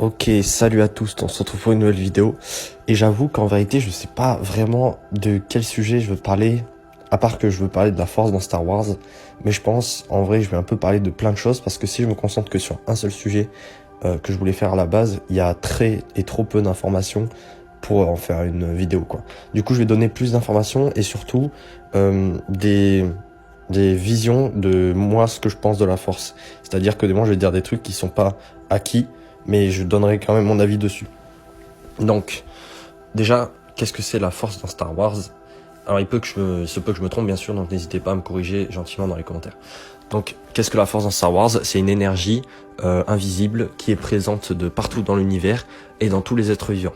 Ok, salut à tous, on se retrouve pour une nouvelle vidéo. Et j'avoue qu'en vérité, je sais pas vraiment de quel sujet je veux parler, à part que je veux parler de la force dans Star Wars. Mais je pense, en vrai, je vais un peu parler de plein de choses, parce que si je me concentre que sur un seul sujet que je voulais faire à la base, il y a trop peu d'informations pour en faire une vidéo, quoi. Du coup, je vais donner plus d'informations et surtout des visions de moi, ce que je pense de la force. C'est-à-dire que moi, je vais dire des trucs qui sont pas acquis, mais je donnerai quand même mon avis dessus. Donc, déjà, qu'est-ce que c'est la force dans Star Wars? Alors, il se peut que je me trompe, bien sûr, donc n'hésitez pas à me corriger gentiment dans les commentaires. Donc, qu'est-ce que la force dans Star Wars? C'est une énergie invisible qui est présente de partout dans l'univers et dans tous les êtres vivants.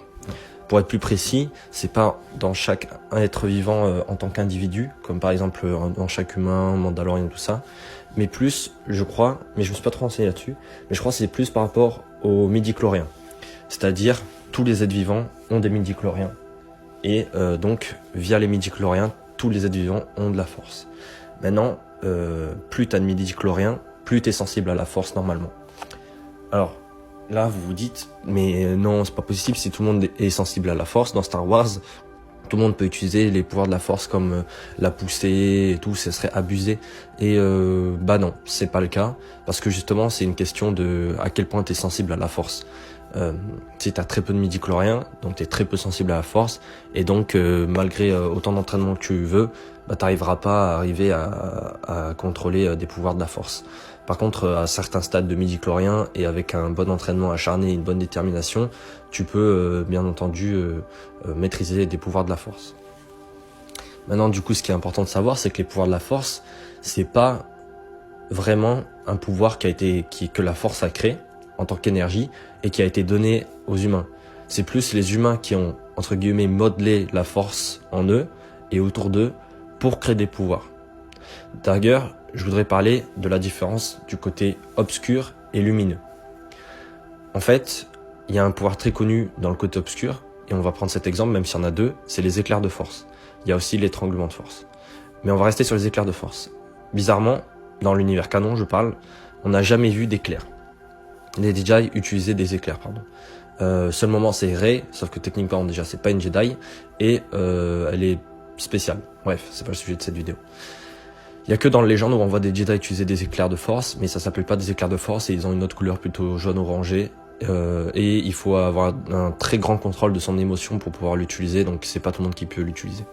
Pour être plus précis, c'est pas dans chaque être vivant en tant qu'individu, comme par exemple dans chaque humain, Mandalorian, tout ça, mais plus, je crois, mais je me suis pas trop renseigné là-dessus, mais je crois que c'est plus par rapport aux midi-chloriens. C'est-à-dire, tous les êtres vivants ont des midi-chloriens. Et donc, via les midi-chloriens, tous les êtres vivants ont de la force. Maintenant, plus tu as de midi-chloriens, plus tu es sensible à la force normalement. Alors, là, vous vous dites, mais non, c'est pas possible si tout le monde est sensible à la force. Dans Star Wars, tout le monde peut utiliser les pouvoirs de la force comme la poussée et tout, ça serait abusé. Et bah non, c'est pas le cas, parce que justement, c'est une question de à quel point tu es sensible à la force. Si tu as très peu de midi-chloriens, donc tu es très peu sensible à la force, et donc malgré autant d'entraînement que tu veux, bah, tu n'arriveras pas à contrôler des pouvoirs de la force. Par contre, à certains stades de midi-chloriens et avec un bon entraînement acharné et une bonne détermination, tu peux bien entendu maîtriser des pouvoirs de la force. Maintenant, du coup, ce qui est important de savoir, c'est que les pouvoirs de la force, c'est pas vraiment un pouvoir que la force a créé en tant qu'énergie et qui a été donné aux humains. C'est plus les humains qui ont, entre guillemets, modelé la force en eux et autour d'eux pour créer des pouvoirs. D'ailleurs, je voudrais parler de la différence du côté obscur et lumineux. En fait, il y a un pouvoir très connu dans le côté obscur, et on va prendre cet exemple, même s'il y en a deux, c'est les éclairs de force. Il y a aussi l'étranglement de force. Mais on va rester sur les éclairs de force. Bizarrement, dans l'univers canon, je parle, on n'a jamais vu d'éclairs. Les Jedi utilisaient des éclairs, pardon. Seul moment, c'est Rey, sauf que techniquement, déjà, c'est pas une Jedi, et elle est spéciale. Bref, c'est pas le sujet de cette vidéo. Il y a que dans les légendes où on voit des Jedi utiliser des éclairs de force, mais ça s'appelle pas des éclairs de force et ils ont une autre couleur plutôt jaune-orangé. Et il faut avoir un très grand contrôle de son émotion pour pouvoir l'utiliser, donc c'est pas tout le monde qui peut l'utiliser.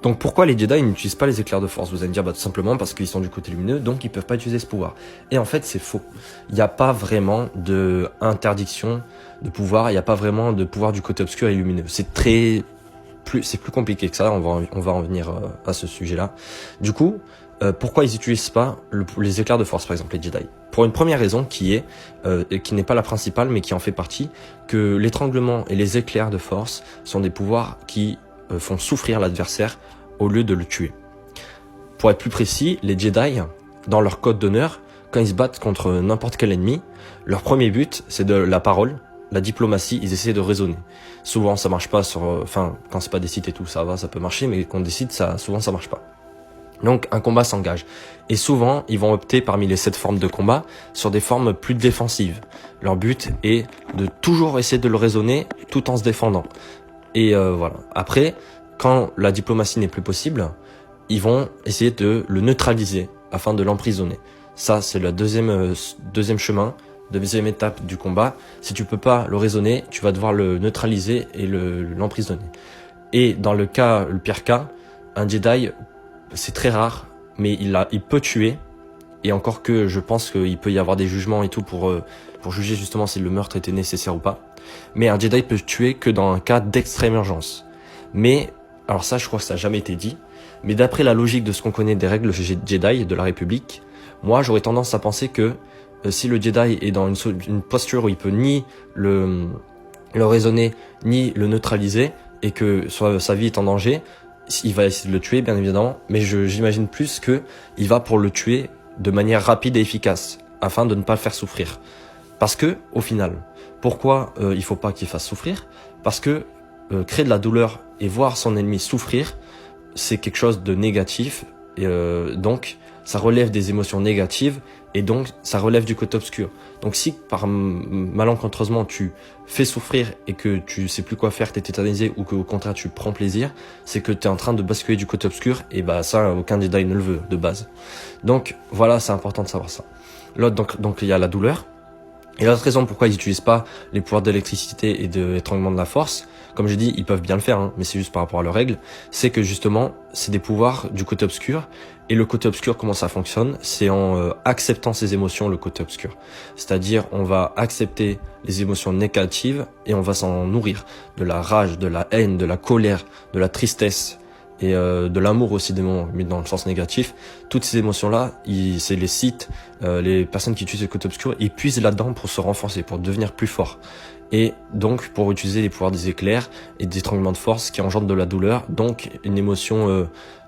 Donc pourquoi les Jedi n'utilisent pas les éclairs de force? Vous allez me dire, bah, tout simplement parce qu'ils sont du côté lumineux, donc ils peuvent pas utiliser ce pouvoir. Et en fait, c'est faux. Il n'y a pas vraiment de interdiction de pouvoir, il n'y a pas vraiment de pouvoir du côté obscur et lumineux. C'est plus compliqué que ça, on va en venir à ce sujet-là. Du coup, pourquoi ils n'utilisent pas les éclairs de force, par exemple, les Jedi? Pour une première raison qui n'est pas la principale, mais qui en fait partie, que l'étranglement et les éclairs de force sont des pouvoirs qui font souffrir l'adversaire au lieu de le tuer. Pour être plus précis, les Jedi, dans leur code d'honneur, quand ils se battent contre n'importe quel ennemi, leur premier but, c'est de la parole, la diplomatie, ils essaient de raisonner. Souvent, ça marche pas quand c'est pas des sites et tout, ça va, ça peut marcher, mais quand on décide, souvent ça marche pas. Donc, un combat s'engage. Et souvent, ils vont opter parmi les 7 formes de combat sur des formes plus défensives. Leur but est de toujours essayer de le raisonner tout en se défendant. Et voilà. Après, quand la diplomatie n'est plus possible, ils vont essayer de le neutraliser afin de l'emprisonner. Ça, c'est le deuxième chemin, deuxième étape du combat. Si tu peux pas le raisonner, tu vas devoir le neutraliser et l'emprisonner. Et dans le pire cas, un Jedi, c'est très rare, mais il peut tuer. Et encore que je pense qu'il peut y avoir des jugements et tout pour juger justement si le meurtre était nécessaire ou pas. Mais un Jedi peut tuer que dans un cas d'extrême urgence. Mais, alors ça, je crois que ça n'a jamais été dit. Mais d'après la logique de ce qu'on connaît des règles Jedi de la République, moi, j'aurais tendance à penser que si le Jedi est dans une posture où il peut ni le raisonner, ni le neutraliser, et que sa vie est en danger, il va essayer de le tuer, bien évidemment, mais j'imagine plus que il va pour le tuer de manière rapide et efficace, afin de ne pas le faire souffrir. Parce que, au final, pourquoi il faut pas qu'il fasse souffrir? Parce que créer de la douleur et voir son ennemi souffrir, c'est quelque chose de négatif, et donc ça relève des émotions négatives, et donc ça relève du côté obscur. Donc si par malencontreusement tu fais souffrir et que tu sais plus quoi faire, t'es tétanisé, ou qu'au contraire tu prends plaisir, c'est que t'es en train de basculer du côté obscur, et bah ça aucun Jedi ne le veut de base. Donc voilà, c'est important de savoir ça. L'autre, donc il y a la douleur. Et l'autre raison pourquoi ils n'utilisent pas les pouvoirs d'électricité et d'étranglement de la force, comme j'ai dit, ils peuvent bien le faire, mais c'est juste par rapport à leurs règles, c'est que justement, c'est des pouvoirs du côté obscur, et le côté obscur, comment ça fonctionne? C'est en acceptant ses émotions, le côté obscur. C'est-à-dire, on va accepter les émotions négatives, et on va s'en nourrir. De la rage, de la haine, de la colère, de la tristesse, et de l'amour aussi, des moments, mais dans le sens négatif. Toutes ces émotions-là, c'est les sites, les personnes qui utilisent le côté obscur, ils puisent là-dedans pour se renforcer, pour devenir plus fort. Et donc pour utiliser les pouvoirs des éclairs et des étranglements de force qui engendrent de la douleur, donc une émotion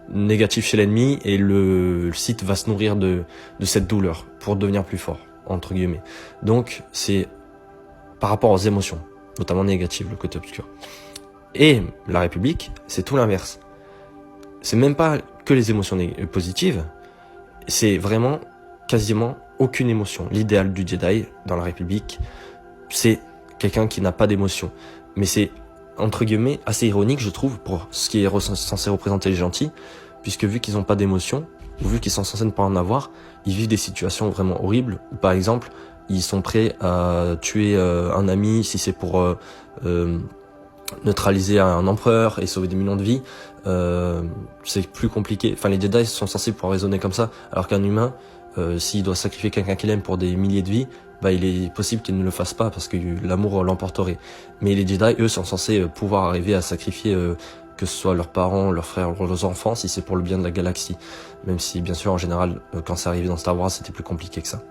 négative chez l'ennemi, et le site va se nourrir de cette douleur pour devenir plus fort, entre guillemets. Donc c'est par rapport aux émotions, notamment négatives, le côté obscur. Et la République, c'est tout l'inverse. C'est même pas que les émotions positives, c'est vraiment quasiment aucune émotion. L'idéal du Jedi dans la République, c'est quelqu'un qui n'a pas d'émotion. Mais c'est, entre guillemets, assez ironique, je trouve, pour ce qui est censé représenter les gentils, puisque vu qu'ils n'ont pas d'émotion, ou vu qu'ils sont censés ne pas en avoir, ils vivent des situations vraiment horribles, où par exemple, ils sont prêts à tuer un ami si c'est pour neutraliser un empereur et sauver des millions de vies. C'est plus compliqué. Enfin, les Jedi sont censés pouvoir raisonner comme ça, alors qu'un humain, s'il doit sacrifier quelqu'un qu'il aime pour des milliers de vies, bah il est possible qu'il ne le fasse pas parce que l'amour l'emporterait. Mais les Jedi, eux, sont censés pouvoir arriver à sacrifier que ce soit leurs parents, leurs frères, leurs enfants, si c'est pour le bien de la galaxie. Même si, bien sûr, en général, quand c'est arrivé dans Star Wars, c'était plus compliqué que ça.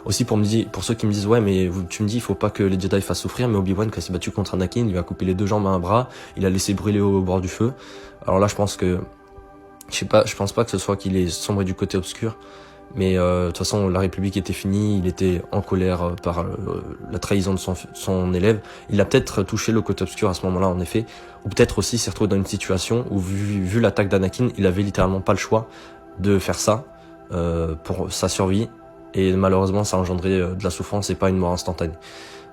Aussi pour ceux qui me disent ouais mais tu me dis il faut pas que les Jedi fassent souffrir, mais Obi-Wan quand il s'est battu contre Anakin, il lui a coupé les 2 jambes à un bras, il a laissé brûler au bord du feu. Alors là je pense pas que ce soit qu'il est sombré du côté obscur, mais de toute façon la République était finie, il était en colère par la trahison de son élève. Il a peut-être touché le côté obscur à ce moment-là en effet, ou peut-être aussi s'est retrouvé dans une situation où vu l'attaque d'Anakin, il avait littéralement pas le choix de faire ça pour sa survie. Et malheureusement, ça a engendré de la souffrance et pas une mort instantanée.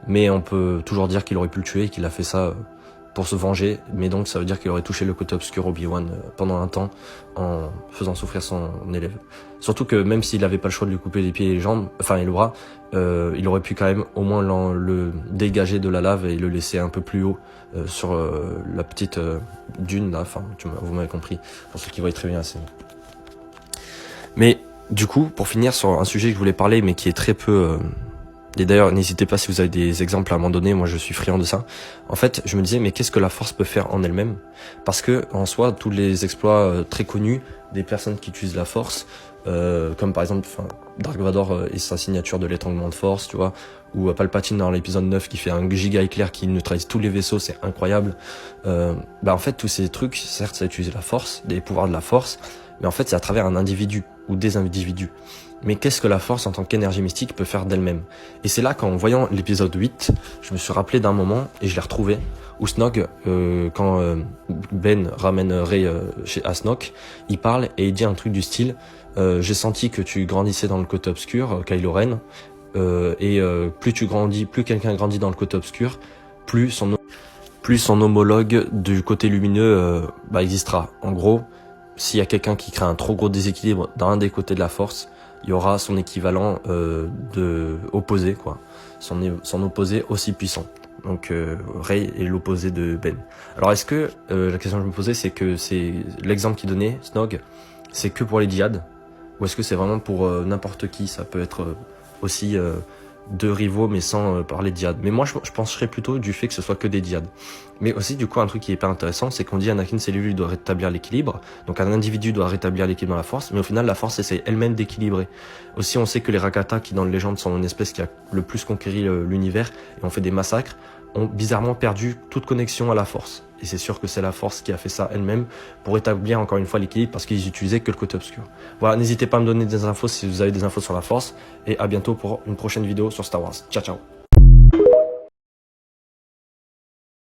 Mais on peut toujours dire qu'il aurait pu le tuer et qu'il a fait ça pour se venger. Mais donc, ça veut dire qu'il aurait touché le côté obscur Obi-Wan pendant un temps en faisant souffrir son élève. Surtout que même s'il n'avait pas le choix de lui couper les pieds et les jambes, enfin et le bras, il aurait pu quand même au moins le dégager de la lave et le laisser un peu plus haut sur la petite dune là. Enfin, vous m'avez compris. Pour ceux qui voient très bien la scène. Mais du coup, pour finir sur un sujet que je voulais parler, mais qui est très peu... Et d'ailleurs, n'hésitez pas si vous avez des exemples à m'en donner, moi je suis friand de ça. En fait, je me disais, mais qu'est-ce que la force peut faire en elle-même? Parce que, en soi, tous les exploits très connus des personnes qui utilisent la force, comme par exemple Dark Vador et sa signature de l'étranglement de force, tu vois, ou Palpatine dans l'épisode 9 qui fait un giga éclair qui neutralise tous les vaisseaux, c'est incroyable. En fait, tous ces trucs, certes, ça utilise la force, des pouvoirs de la force, mais en fait, c'est à travers un individu ou des individus. Mais qu'est-ce que la force en tant qu'énergie mystique peut faire d'elle-même? Et c'est là qu'en voyant l'épisode 8, je me suis rappelé d'un moment, et je l'ai retrouvé, où Snog, quand Ben ramène Rey chez Snoke, il parle et il dit un truc du style j'ai senti que tu grandissais dans le côté obscur, Kylo Ren, et plus tu grandis, plus quelqu'un grandit dans le côté obscur, plus son homologue du côté lumineux existera. En gros, s'il y a quelqu'un qui crée un trop gros déséquilibre dans un des côtés de la force, il y aura son équivalent opposé, quoi. Son opposé aussi puissant. Donc Rey est l'opposé de Ben. Alors est-ce que, la question que je me posais, c'est que c'est l'exemple qu'il donnait, Snog, c'est que pour les djihad? Ou est-ce que c'est vraiment pour n'importe qui? Ça peut être aussi deux rivaux mais sans parler de djihad. Mais moi je penserais plutôt du fait que ce soit que des djihad. Mais aussi du coup un truc qui est pas intéressant, c'est qu'on dit Anakin c'est lui doit rétablir l'équilibre, donc un individu doit rétablir l'équilibre dans la force, mais au final la force essaie elle-même d'équilibrer. Aussi on sait que les Rakata qui dans les légendes sont une espèce qui a le plus conquéri l'univers et ont fait des massacres, ont bizarrement perdu toute connexion à la force. Et c'est sûr que c'est la force qui a fait ça elle-même pour établir encore une fois l'équilibre parce qu'ils utilisaient que le côté obscur. Voilà, n'hésitez pas à me donner des infos si vous avez des infos sur la force et à bientôt pour une prochaine vidéo sur Star Wars. Ciao ciao.